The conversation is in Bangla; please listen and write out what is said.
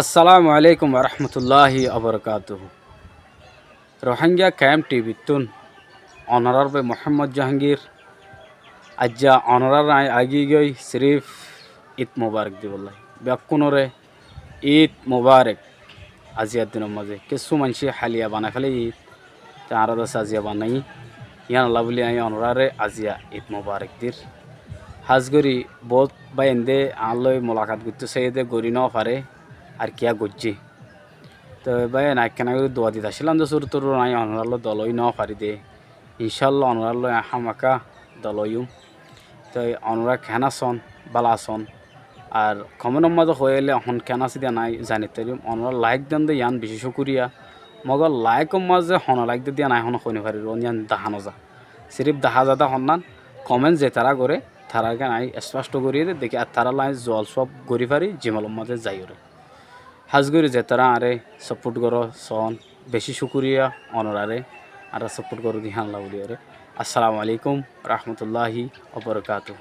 আসসালামু আলাইকুম রহমতুল্লাহি আবরকাতুহ। রোহিঙ্গা ক্যাম্প টিভিতুন অনারার বে মোহাম্মদ জাহাঙ্গীর আজ্জা অনারার আই আগি গই সিরিফ ঈদ মুবারক দিবল্লাই ব্যাকুনরে ঈদ মুবারক। আজিয়ার দিনের মাঝে কিছু মানুষ হালিয়া বানাই ফেলে ঈদ তারা দাস আজিয়া বানাই ইয়ান আল্লাহ বলি আই অনারারে আজিয়া ঈদ মুবারক দির হাজগরি বহুত বাইন্দে আনলই মোলাকাত করতে চাইদে গরি ন পারে আর কিয়া গজ্জি তো ভাই না কেন দোয়া দিতে আসছিলাম যে সুর তোর নাই অনরাল দলই ন পারি দে ইনশাল্লাহ অনরাল হামাকা দলইম তো অনরা খেনা সন বালা সন আর কমন মাঝে হয়ে এলে এখন কেনা সিদা নাই জানি তারিম অনরা লাইক দেন দে ইয়ান বেশি শুকুরিয়া মগর লাইক মাঝে হন লাইক দিয়া নাই হন হইনি পারি ইয়ান দাহানো যা সিরিফ দাহা যাদা হন্নান কমেন্ট যে তারা করে তারা নাই স্পষ্ট করিয়ে দে দেখি আর তারা লাই জল সব গড়ি পারি জিমালর মাঝে যাই ওরে হাজগুড়ি যে তারা আরে সাপোর্ট করো সন বেশি শুকুরিয়া অনরারে আর সাপোর্ট করো দিহান লাউলি আসসালামু আলাইকুম রহমতুল্লাহি ওবরকাতুহ।